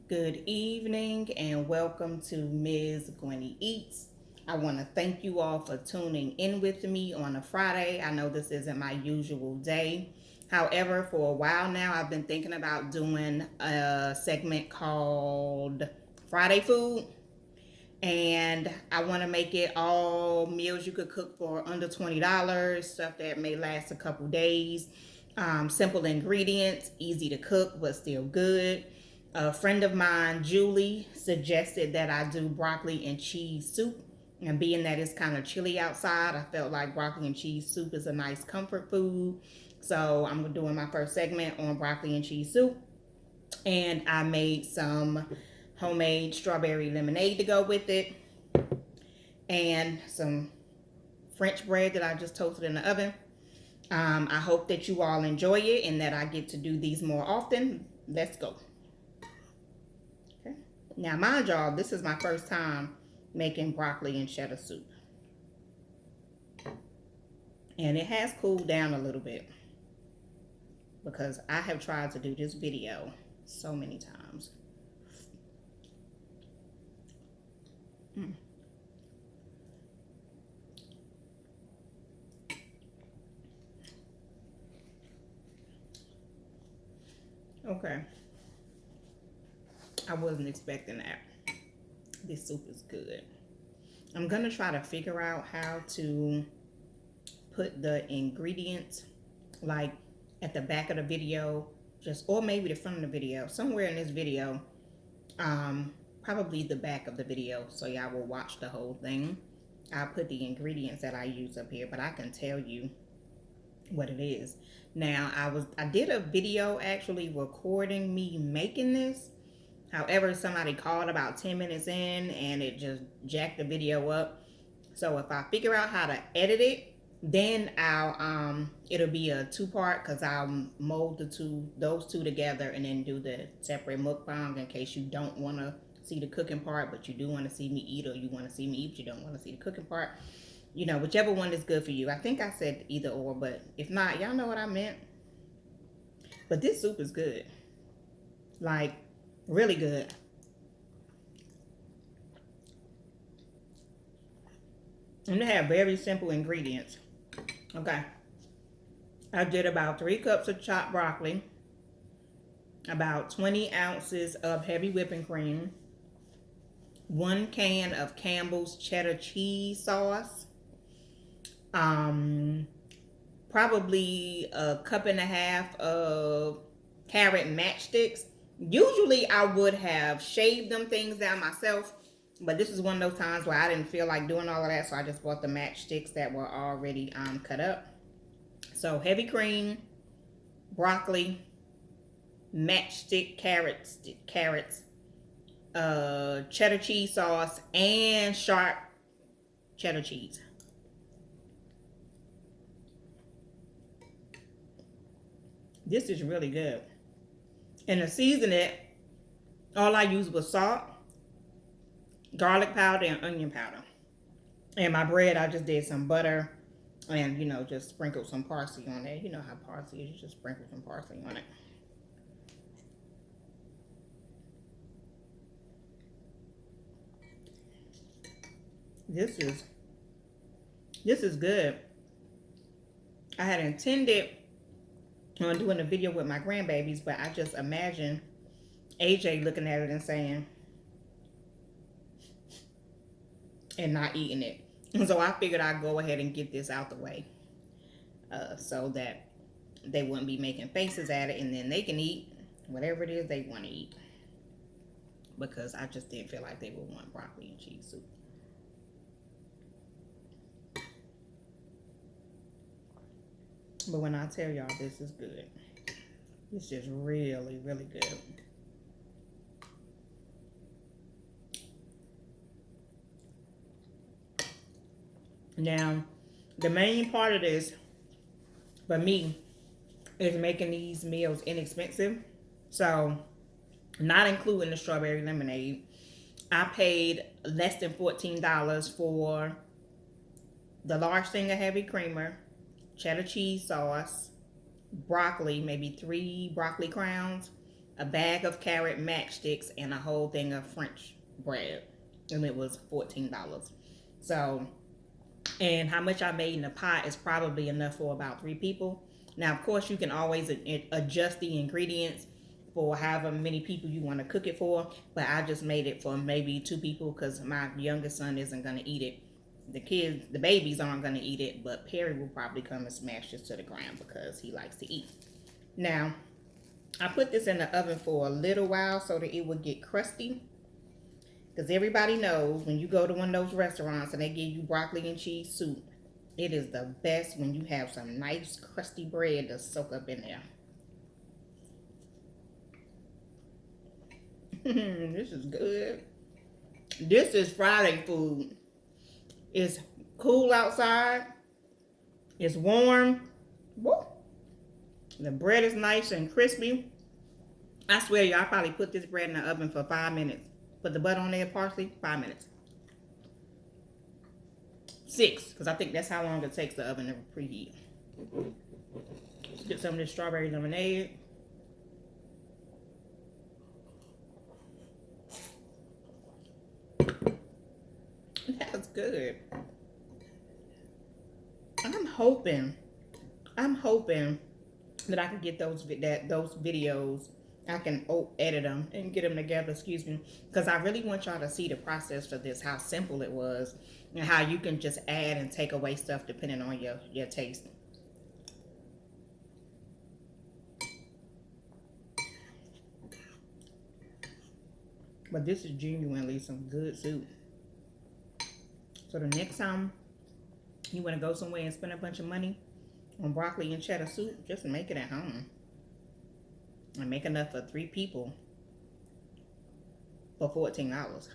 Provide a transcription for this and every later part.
Good evening and welcome to Ms. Gwenny Eats. I want to thank you all for tuning in with me on a Friday. I know this isn't my usual day. However, for a while now, I've been thinking about doing a segment called Friday Food. And I want to make it all meals you could cook for under $20, stuff that may last a couple days. Simple ingredients, easy to cook, but still good. A friend of mine, Julie, suggested that I do broccoli and cheese soup. And being that it's kind of chilly outside, I felt like broccoli and cheese soup is a nice comfort food. So I'm doing my first segment on broccoli and cheese soup. And I made some homemade strawberry lemonade to go with it, and some French bread that I just toasted in the oven. I hope that you all enjoy it and that I get to do these more often. Let's go. Okay. Now, mind y'all, this is my first time making broccoli and cheddar soup. And it has cooled down a little bit because I have tried to do this video so many times. Okay. I wasn't expecting that. This soup is good. I'm going to try to figure out how to put the ingredients like at the back of the video, or maybe the front of the video, somewhere in this video, probably the back of the video, so y'all will watch the whole thing. I'll put the ingredients that I use up here, but I can tell you what it is. Now, I did a video actually recording me making this. However, somebody called about 10 minutes in and it just jacked the video up. So if I figure out how to edit it, then it'll be a two-part, because I'll mold those two together and then do the separate mukbang in case you don't want to see the cooking part, but you do want to see me eat, or you want to see me eat, but you don't want to see the cooking part. You know, whichever one is good for you. I think I said either or, but if not, y'all know what I meant. But this soup is good. Like, really good. And they have very simple ingredients. Okay. I did about 3 cups of chopped broccoli, about 20 ounces of heavy whipping cream, 1 can of Campbell's cheddar cheese sauce, probably a cup and a half of carrot matchsticks. Usually I would have shaved them things down myself, but this is one of those times where I didn't feel like doing all of that, so I just bought the matchsticks that were already cut up. So heavy cream, broccoli, matchstick carrots, cheddar cheese sauce, and sharp cheddar cheese. This is really good. And to season it, all I used was salt, garlic powder, and onion powder. And my bread, I just did some butter and, just sprinkled some parsley on it. You know how parsley is, you just sprinkle some parsley on it. This is good. I had intended on doing a video with my grandbabies, but I just imagine AJ looking at it and saying, and not eating it. And so I figured I'd go ahead and get this out the way, so that they wouldn't be making faces at it, and then they can eat whatever it is they want to eat, because I just didn't feel like they would want broccoli and cheese soup. But when I tell y'all this is good, it's just really, really good. Now, the main part of this, for me, is making these meals inexpensive. So, not including the strawberry lemonade, I paid less than $14 for the large thing of heavy creamer, cheddar cheese sauce, broccoli, maybe 3 broccoli crowns, a bag of carrot matchsticks, and a whole thing of French bread. And it was $14. So, and how much I made in the pot is probably enough for about 3 people. Now, of course, you can always adjust the ingredients for however many people you want to cook it for, but I just made it for maybe 2 people because my youngest son isn't going to eat it. The babies aren't going to eat it, but Perry will probably come and smash this to the ground because he likes to eat. Now, I put this in the oven for a little while so that it would get crusty. Because everybody knows when you go to one of those restaurants and they give you broccoli and cheese soup, it is the best when you have some nice crusty bread to soak up in there. This is good. This is Friday food. It's cool outside. It's warm. Woo. The bread is nice and crispy. I swear y'all, I probably put this bread in the oven for 5 minutes. Put the butter on there, parsley, 5 minutes. 6, because I think that's how long it takes the oven to preheat. Let's get some of this strawberry lemonade. That's good. I'm hoping that I can get those videos. I can edit them and get them together, excuse me, because I really want y'all to see the process for this, how simple it was, and how you can just add and take away stuff depending on your taste. But this is genuinely some good soup. So the next time you want to go somewhere and spend a bunch of money on broccoli and cheddar soup, just make it at home. And make enough for 3 people for $14.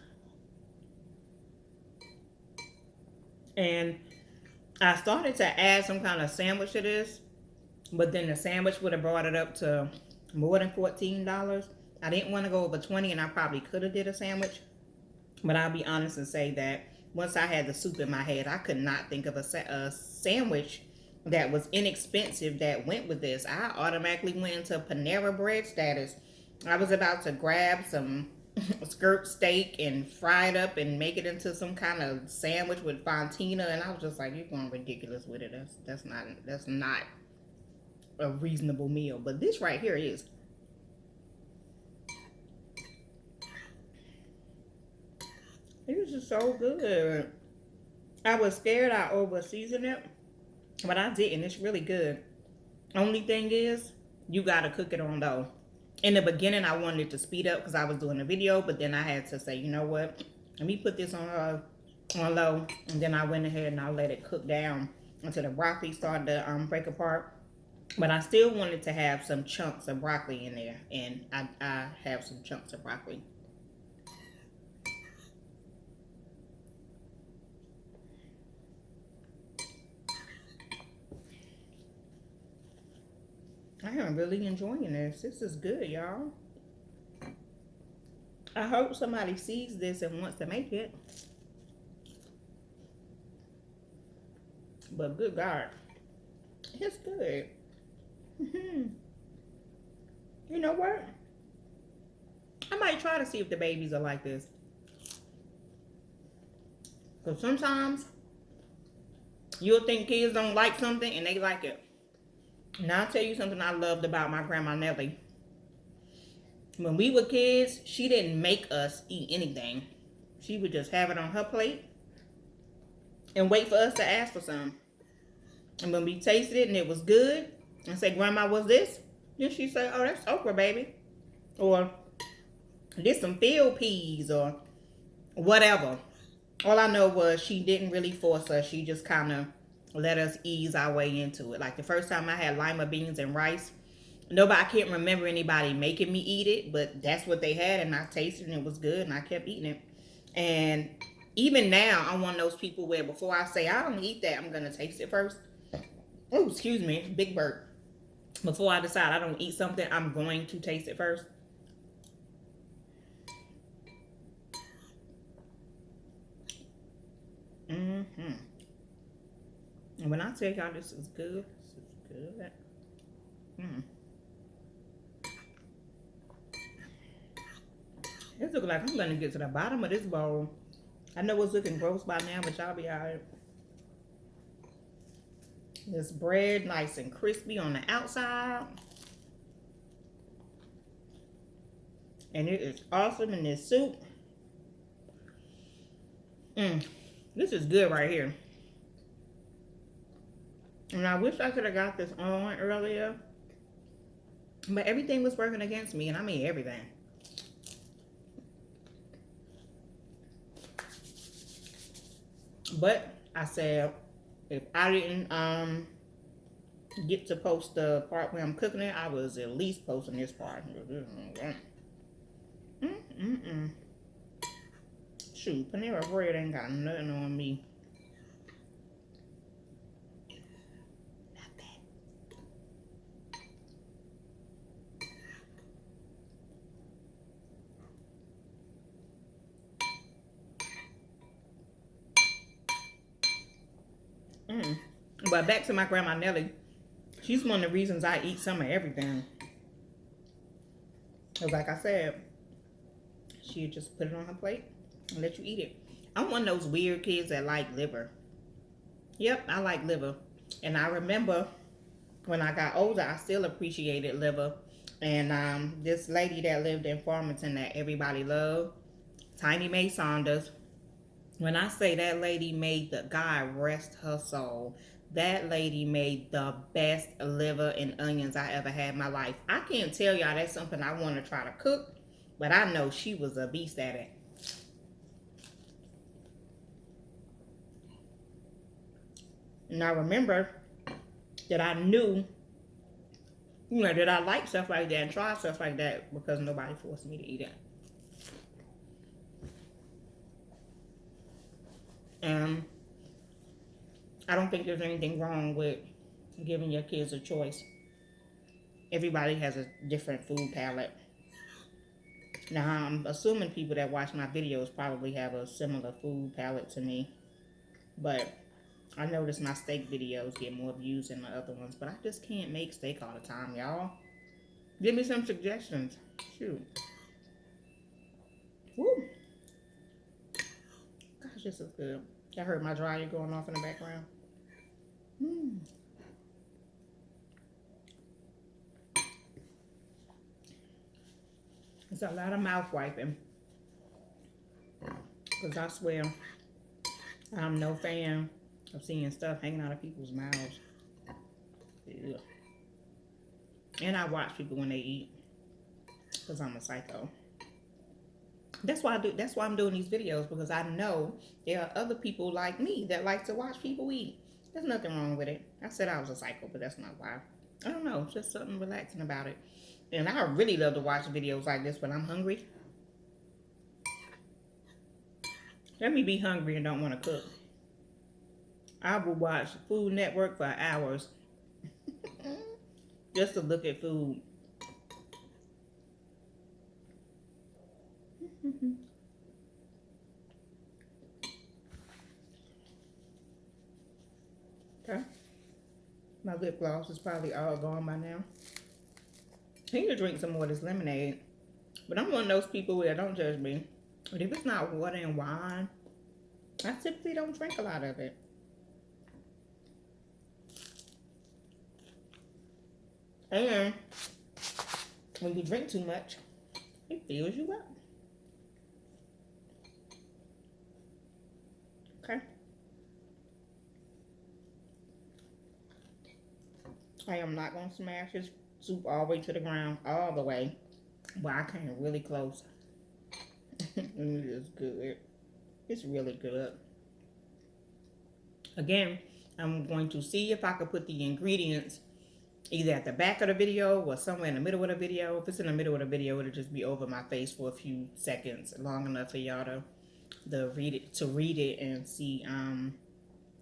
And I started to add some kind of sandwich to this, but then the sandwich would have brought it up to more than $14. I didn't want to go over 20, and I probably could have did a sandwich. But I'll be honest and say that once I had the soup in my head, I could not think of a sandwich that was inexpensive that went with this. I automatically went into Panera Bread status. I was about to grab some skirt steak and fry it up and make it into some kind of sandwich with fontina, and I was just like, you're going ridiculous with it. That's not a reasonable meal. But this right here is. It was just so good. I was scared I over-seasoned it, but I didn't. It's really good. Only thing is, you gotta cook it on low. In the beginning, I wanted it to speed up because I was doing a video, but then I had to say, you know what? Let me put this on low, and then I went ahead and I let it cook down until the broccoli started to break apart. But I still wanted to have some chunks of broccoli in there, and I have some chunks of broccoli. I am really enjoying this. This is good, y'all. I hope somebody sees this and wants to make it. But good God, it's good. You know what? I might try to see if the babies are like this. Because sometimes you'll think kids don't like something and they like it. Now, I'll tell you something I loved about my grandma Nellie. When we were kids, she didn't make us eat anything. She would just have it on her plate and wait for us to ask for some. And when we tasted it and it was good, and say, Grandma, what's this? Then she'd say, oh, that's okra, baby. Or, this some field peas, or whatever. All I know was she didn't really force us. She just kind of let us ease our way into it. Like the first time I had lima beans and rice, I can't remember anybody making me eat it, but that's what they had, and I tasted it and it was good, and I kept eating it. And even now, I'm one of those people where before I say I don't eat that, I'm gonna taste it first. Oh, excuse me, big burp. Before I decide I don't eat something, I'm going to taste it first. And when I tell y'all this is good, this is good. It looks like I'm gonna get to the bottom of this bowl. I know it's looking gross by now, but y'all be alright. This bread nice and crispy on the outside. And it is awesome in this soup. This is good right here. And I wish I could have got this on earlier. But everything was working against me, and I mean everything. But I said, if I didn't get to post the part where I'm cooking it, I was at least posting this part. Shoot, Panera Bread ain't got nothing on me. But back to my grandma Nellie. She's one of the reasons I eat some of everything. Because like I said, she'd just put it on her plate and let you eat it. I'm one of those weird kids that like liver. Yep, I like liver. And I remember when I got older, I still appreciated liver. And this lady that lived in Farmington that everybody loved, Tiny Mae Saunders. When I say that lady made the, God rest her soul, that lady made the best liver and onions I ever had in my life. I can't tell y'all that's something I want to try to cook, but I know she was a beast at it. And I remember that I knew, that I like stuff like that and try stuff like that because nobody forced me to eat it. I don't think there's anything wrong with giving your kids a choice. Everybody has a different food palette. Now, I'm assuming people that watch my videos probably have a similar food palette to me. But I notice my steak videos get more views than the other ones. But I just can't make steak all the time, y'all. Give me some suggestions. Shoot. Woo. Gosh, this is good. I heard my dryer going off in the background. It's a lot of mouth wiping. Because I swear, I'm no fan of seeing stuff hanging out of people's mouths. Ugh. And I watch people when they eat. Because I'm a psycho. That's why I'm doing these videos, because I know there are other people like me that like to watch people eat. There's nothing wrong with it. I said I was a psycho, but that's not why. I don't know, just something relaxing about it. And I really love to watch videos like this when I'm hungry. Let me be hungry and don't want to cook. I will watch Food Network for hours just to look at food. Okay. My lip gloss is probably all gone by now. I need to drink some more of this lemonade. But I'm one of those people where don't judge me. But if it's not water and wine, I typically don't drink a lot of it. And when you drink too much, it fills you up. Okay. I am not going to smash this soup all the way to the ground, all the way. But I came really close. And it is good. It's really good. Again, I'm going to see if I can put the ingredients either at the back of the video or somewhere in the middle of the video. If it's in the middle of the video, it'll just be over my face for a few seconds, long enough for y'all to read it and see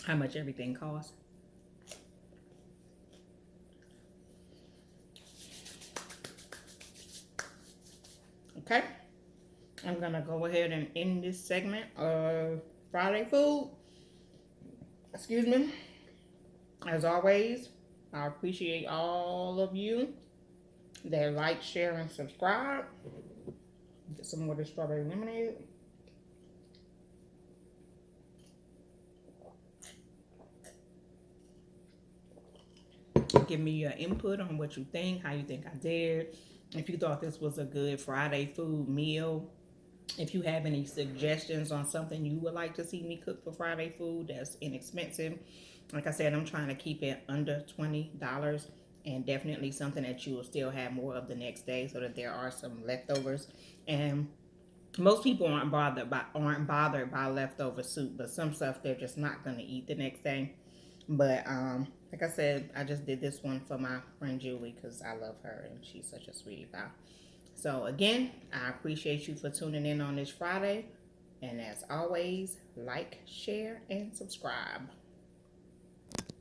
how much everything costs. Okay, I'm gonna go ahead and end this segment of Friday food. Excuse me. As always, I appreciate all of you that like, share, and subscribe. some more of the strawberry lemonade. Give me your input on what you think, how you think I did. If you thought this was a good Friday food meal. If you have any suggestions on something you would like to see me cook for Friday food that's inexpensive. Like I said, I'm trying to keep it under $20 and definitely something that you will still have more of the next day so that there are some leftovers. And most people aren't bothered by leftover soup, but some stuff they're just not gonna eat the next day. But like I said, I just did this one for my friend Julie because I love her and she's such a sweetie pie. So again, I appreciate you for tuning in on this Friday. And as always, like, share, and subscribe.